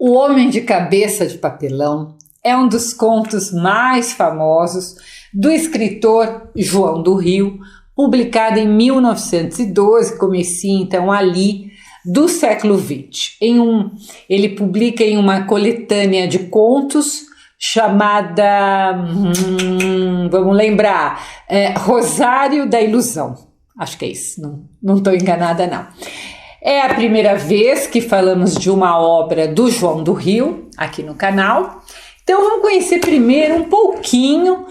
O Homem de Cabeça de Papelão é um dos contos mais famosos do escritor João do Rio, publicado em 1912, comecinho então ali do século XX. Ele publica em uma coletânea de contos chamada, vamos lembrar, Rosário da Ilusão. Acho que é isso, não estou enganada não. É a primeira vez que falamos de uma obra do João do Rio aqui no canal. Então vamos conhecer primeiro um pouquinho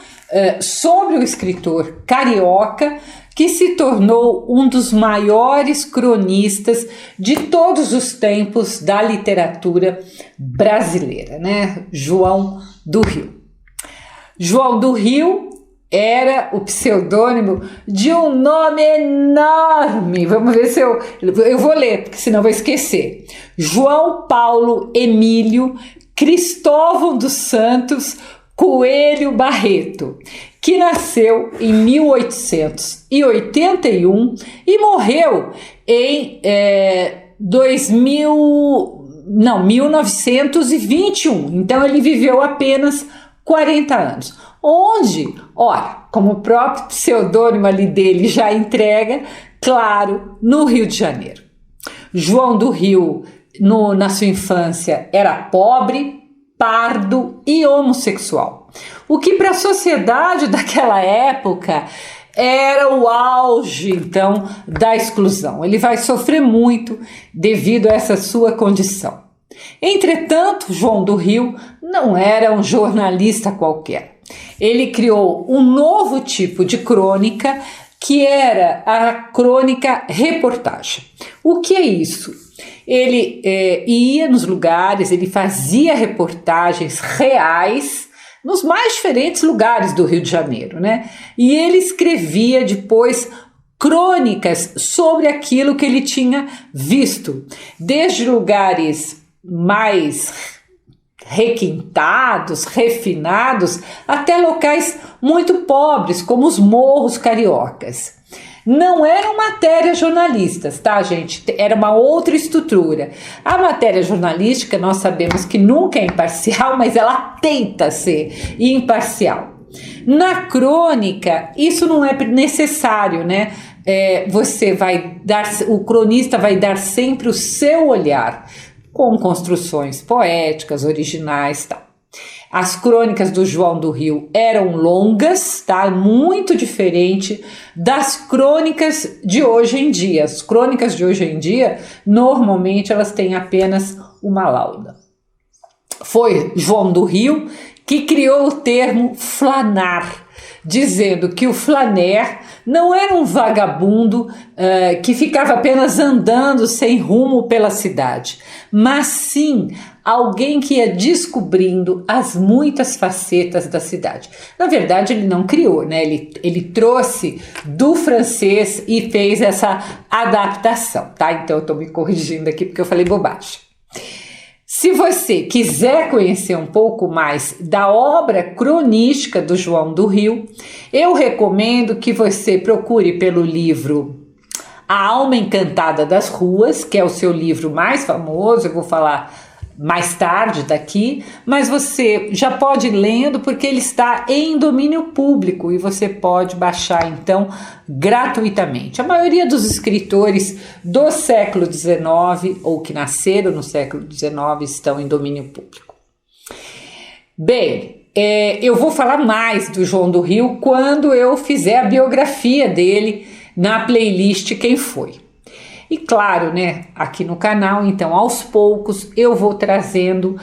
sobre o escritor carioca que se tornou um dos maiores cronistas de todos os tempos da literatura brasileira, né? João do Rio. João do Rio era o pseudônimo de um nome enorme. Vamos ver se eu vou ler, porque senão vou esquecer. João Paulo Emílio Cristóvão dos Santos Coelho Barreto, que nasceu em 1881 e morreu em 1921. Então ele viveu apenas 40 anos. Onde, ora, como o próprio pseudônimo ali dele já entrega, claro, no Rio de Janeiro. João do Rio, na sua infância, era pobre, pardo e homossexual. O que para a sociedade daquela época era o auge, então, da exclusão. Ele vai sofrer muito devido a essa sua condição. Entretanto, João do Rio não era um jornalista qualquer. Ele criou um novo tipo de crônica, que era a crônica reportagem. O que é isso? Ele ia nos lugares, ele fazia reportagens reais nos mais diferentes lugares do Rio de Janeiro, né? E ele escrevia depois crônicas sobre aquilo que ele tinha visto, desde lugares mais requintados, refinados, até locais muito pobres, como os morros cariocas. Não eram matérias jornalistas, tá, gente? Era uma outra estrutura. A matéria jornalística, nós sabemos que nunca é imparcial, mas ela tenta ser imparcial. Na crônica, isso não é necessário, né? O cronista vai dar sempre o seu olhar, com construções poéticas, originais, tá? As crônicas do João do Rio eram longas, tá? Muito diferente das crônicas de hoje em dia. As crônicas de hoje em dia, normalmente, elas têm apenas uma lauda. Foi João do Rio que criou o termo flanar, dizendo que o flaner não era um vagabundo que ficava apenas andando sem rumo pela cidade, mas sim alguém que ia descobrindo as muitas facetas da cidade. Na verdade, ele não criou, né? Ele trouxe do francês e fez essa adaptação, tá? Então eu estou me corrigindo aqui porque eu falei bobagem. Se você quiser conhecer um pouco mais da obra cronística do João do Rio, eu recomendo que você procure pelo livro A Alma Encantada das Ruas, que é o seu livro mais famoso. Eu vou falar mais tarde daqui, mas você já pode ir lendo porque ele está em domínio público e você pode baixar então gratuitamente. A maioria dos escritores do século XIX ou que nasceram no século XIX estão em domínio público. Bem, eu vou falar mais do João do Rio quando eu fizer a biografia dele na playlist Quem Foi. E claro, né, aqui no canal, então, aos poucos, eu vou trazendo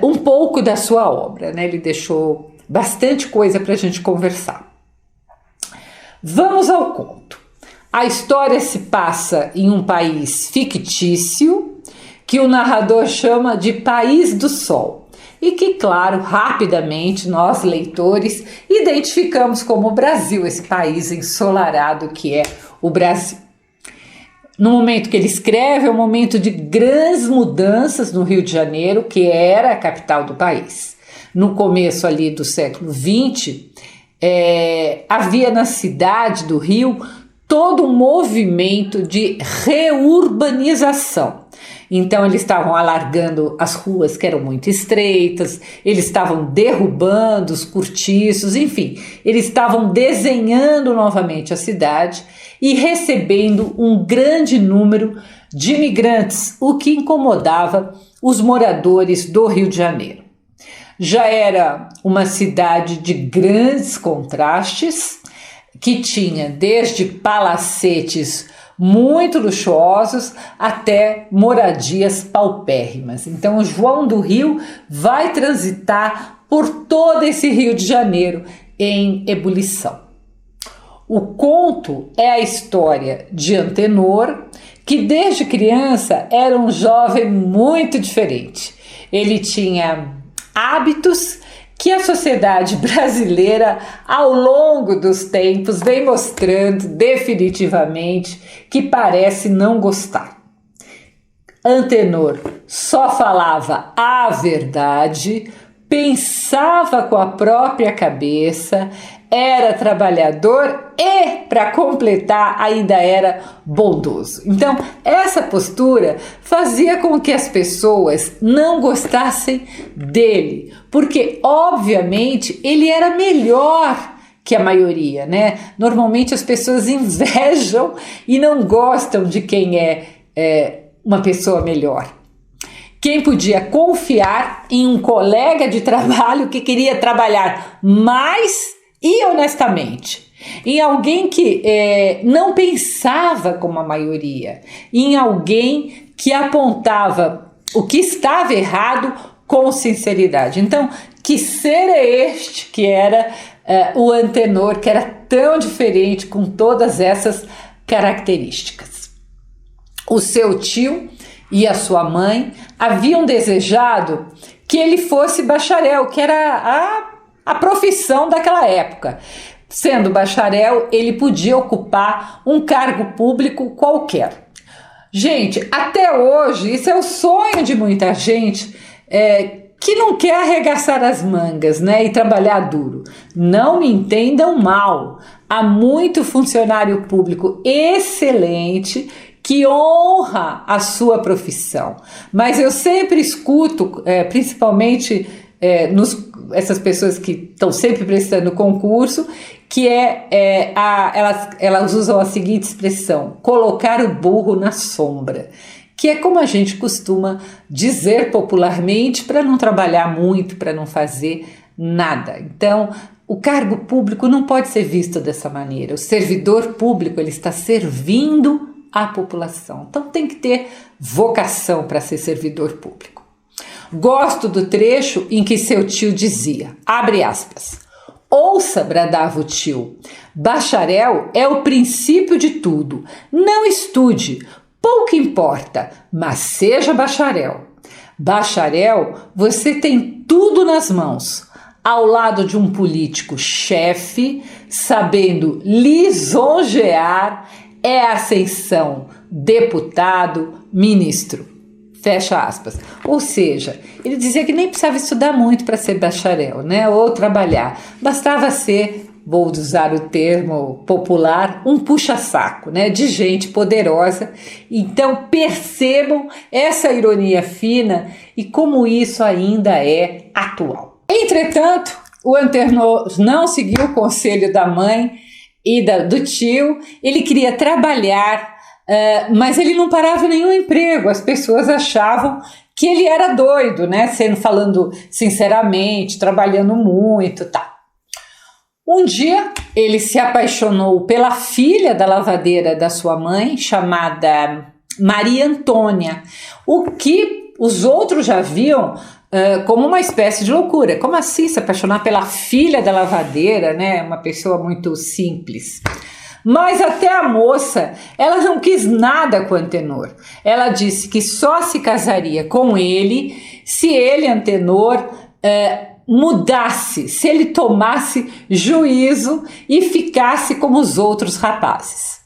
um pouco da sua obra, né? Ele deixou bastante coisa para a gente conversar. Vamos ao conto. A história se passa em um país fictício, que o narrador chama de País do Sol, e que, claro, rapidamente nós, leitores, identificamos como o Brasil, esse país ensolarado que é o Brasil. No momento que ele escreve, é um momento de grandes mudanças no Rio de Janeiro, que era a capital do país. No começo ali do século XX, havia na cidade do Rio todo um movimento de reurbanização. Então eles estavam alargando as ruas que eram muito estreitas, eles estavam derrubando os cortiços, enfim, eles estavam desenhando novamente a cidade e recebendo um grande número de imigrantes, o que incomodava os moradores do Rio de Janeiro. Já era uma cidade de grandes contrastes, que tinha desde palacetes muito luxuosos até moradias paupérrimas. Então, o João do Rio vai transitar por todo esse Rio de Janeiro em ebulição. O conto é a história de Antenor, que desde criança era um jovem muito diferente. Ele tinha hábitos que a sociedade brasileira, ao longo dos tempos, vem mostrando definitivamente que parece não gostar. Antenor só falava a verdade, pensava com a própria cabeça, era trabalhador e, para completar, ainda era bondoso. Então, essa postura fazia com que as pessoas não gostassem dele, porque, obviamente, ele era melhor que a maioria, né? Normalmente as pessoas invejam e não gostam de quem é uma pessoa melhor. Quem podia confiar em um colega de trabalho que queria trabalhar mais e honestamente, em alguém que não pensava como a maioria, em alguém que apontava o que estava errado com sinceridade. Então, que ser é este que era o Antenor, que era tão diferente com todas essas características? O seu tio e a sua mãe haviam desejado que ele fosse bacharel, que era a profissão daquela época. Sendo bacharel, ele podia ocupar um cargo público qualquer. Gente, até hoje, isso é o sonho de muita gente que não quer arregaçar as mangas, né, e trabalhar duro. Não me entendam mal. Há muito funcionário público excelente que honra a sua profissão. Mas eu sempre escuto, principalmente essas pessoas que estão sempre prestando concurso, que elas usam a seguinte expressão: colocar o burro na sombra, que é como a gente costuma dizer popularmente para não trabalhar muito, para não fazer nada. Então, o cargo público não pode ser visto dessa maneira. O servidor público, ele está servindo a população. Então tem que ter vocação para ser servidor público. Gosto do trecho em que seu tio dizia, abre aspas, ouça, bradava o tio, bacharel é o princípio de tudo. Não estude, pouco importa, mas seja bacharel. Bacharel, você tem tudo nas mãos, ao lado de um político chefe, sabendo lisonjear, é ascensão, deputado, ministro. Fecha aspas. Ou seja, ele dizia que nem precisava estudar muito para ser bacharel, né? Ou trabalhar. Bastava ser, vou usar o termo popular, um puxa-saco, né? De gente poderosa. Então percebam essa ironia fina e como isso ainda é atual. Entretanto, o Antenor não seguiu o conselho da mãe e do tio. Ele queria trabalhar, mas ele não parava em nenhum emprego. As pessoas achavam que ele era doido, né? Falando sinceramente, trabalhando muito, tá. Um dia ele se apaixonou pela filha da lavadeira da sua mãe, chamada Maria Antônia, o que os outros já viam como uma espécie de loucura. Como assim se apaixonar pela filha da lavadeira, né? Uma pessoa muito simples. Mas até a moça, ela não quis nada com Antenor. Ela disse que só se casaria com ele se ele, Antenor, mudasse, se ele tomasse juízo e ficasse como os outros rapazes.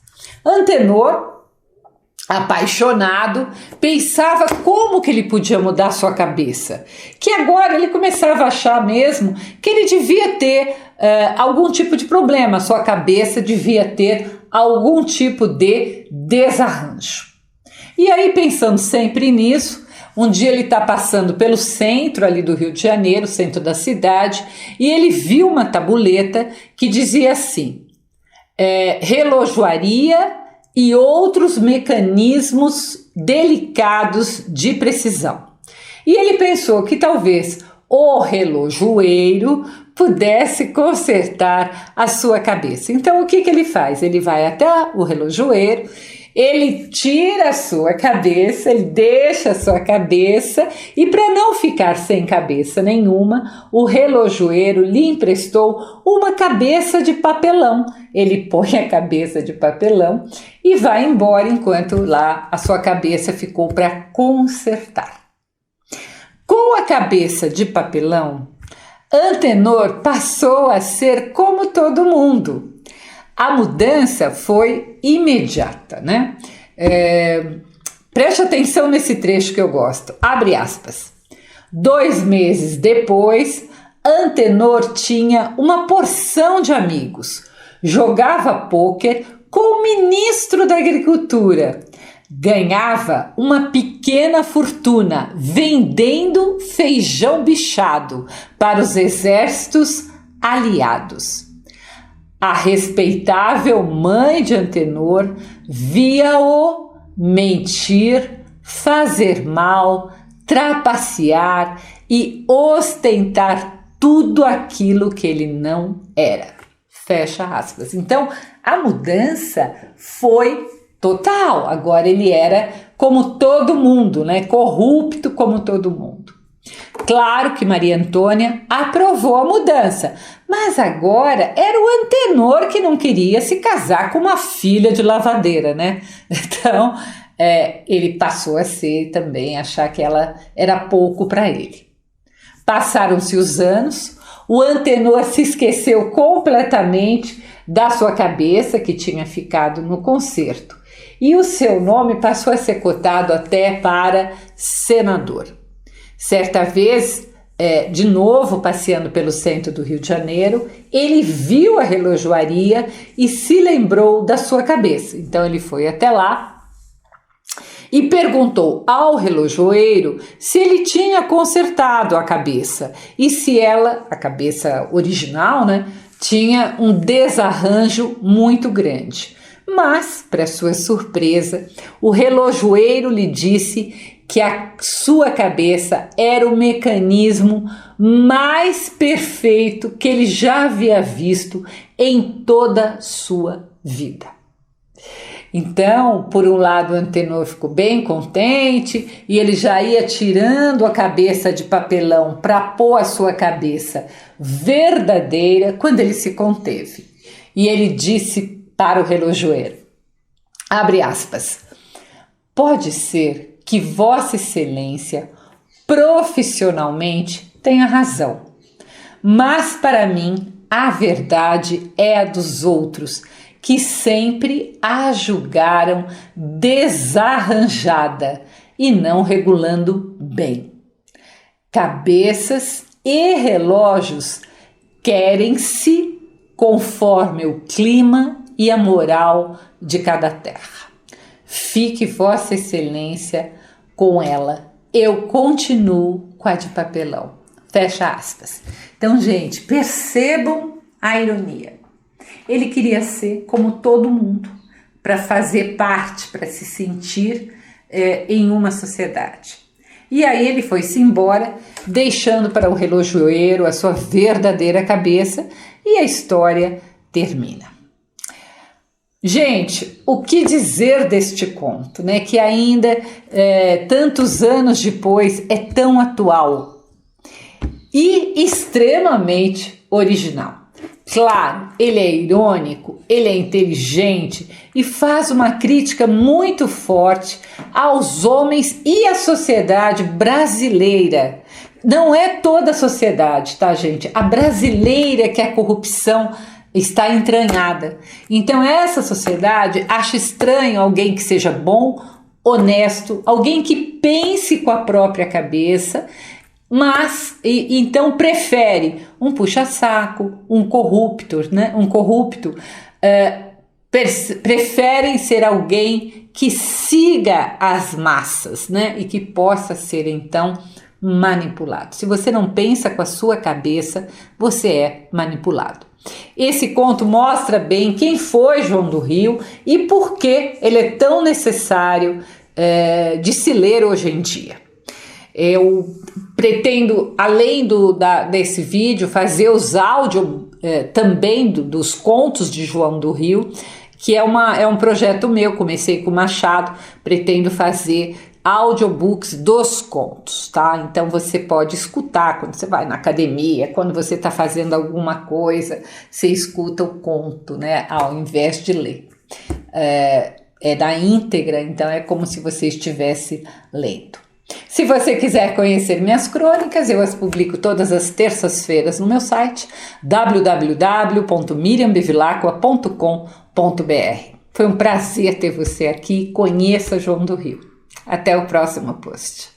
Antenor, apaixonado, pensava como que ele podia mudar sua cabeça, que agora ele começava a achar mesmo que ele devia ter algum tipo de problema, sua cabeça devia ter algum tipo de desarranjo. E aí, pensando sempre nisso, um dia ele está passando pelo centro ali do Rio de Janeiro, centro da cidade, e ele viu uma tabuleta que dizia assim: relojoaria e outros mecanismos delicados de precisão. E ele pensou que talvez o relojoeiro pudesse consertar a sua cabeça. Então, o que ele faz? Ele vai até o relojoeiro, ele tira a sua cabeça, ele deixa a sua cabeça, e para não ficar sem cabeça nenhuma, o relojoeiro lhe emprestou uma cabeça de papelão. Ele põe a cabeça de papelão e vai embora, enquanto lá a sua cabeça ficou para consertar. Com a cabeça de papelão, Antenor passou a ser como todo mundo. A mudança foi imediata, né? Preste atenção nesse trecho que eu gosto. Abre aspas. 2 meses depois, Antenor tinha uma porção de amigos. Jogava pôquer com o ministro da Agricultura. Ganhava uma pequena fortuna vendendo feijão bichado para os exércitos aliados. A respeitável mãe de Antenor via-o mentir, fazer mal, trapacear e ostentar tudo aquilo que ele não era. Fecha aspas. Então, a mudança foi total. Agora ele era como todo mundo, né? Corrupto como todo mundo. Claro que Maria Antônia aprovou a mudança, mas agora era o Antenor que não queria se casar com uma filha de lavadeira, né? Então, ele passou a ser também, achar que ela era pouco para ele. Passaram-se os anos, o Antenor se esqueceu completamente da sua cabeça, que tinha ficado no concerto, e o seu nome passou a ser cotado até para senador. Certa vez, de novo passeando pelo centro do Rio de Janeiro, ele viu a relojoaria e se lembrou da sua cabeça. Então ele foi até lá e perguntou ao relojoeiro se ele tinha consertado a cabeça e se ela, a cabeça original, né, tinha um desarranjo muito grande. Mas, para sua surpresa, o relojoeiro lhe disse que a sua cabeça era o mecanismo mais perfeito que ele já havia visto em toda sua vida. Então, por um lado, o Antenor ficou bem contente e ele já ia tirando a cabeça de papelão para pôr a sua cabeça verdadeira quando ele se conteve. E ele disse para o relojoeiro, abre aspas, pode ser que Vossa Excelência profissionalmente tenha razão, mas para mim a verdade é a dos outros, que sempre a julgaram desarranjada e não regulando bem. Cabeças e relógios querem-se conforme o clima e a moral de cada terra. Fique Vossa Excelência com ela. Eu continuo com a de papelão. Fecha aspas. Então, gente, percebam a ironia. Ele queria ser como todo mundo, para fazer parte, para se sentir em uma sociedade. E aí ele foi-se embora, deixando para o relojoeiro a sua verdadeira cabeça, e a história termina. Gente, o que dizer deste conto, né? Que ainda, tantos anos depois, é tão atual e extremamente original. Claro, ele é irônico, ele é inteligente e faz uma crítica muito forte aos homens e à sociedade brasileira. Não é toda a sociedade, tá, gente? A brasileira que a corrupção está entranhada. Então essa sociedade acha estranho alguém que seja bom, honesto, alguém que pense com a própria cabeça, mas então prefere um puxa-saco, um corrupto, né? Preferem ser alguém que siga as massas, né? E que possa ser então manipulado. Se você não pensa com a sua cabeça, você é manipulado. Esse conto mostra bem quem foi João do Rio e por que ele é tão necessário de se ler hoje em dia. Eu pretendo, além desse vídeo, fazer os áudios também dos contos de João do Rio, que é um projeto meu. Comecei com o Machado, pretendo fazer audiobooks dos contos, tá? Então você pode escutar quando você vai na academia, quando você está fazendo alguma coisa, você escuta o conto, né? Ao invés de ler. É da íntegra, então é como se você estivesse lendo. Se você quiser conhecer minhas crônicas, eu as publico todas as terças-feiras no meu site www.miriambevilacqua.com.br. Foi um prazer ter você aqui. Conheça João do Rio. Até o próximo post.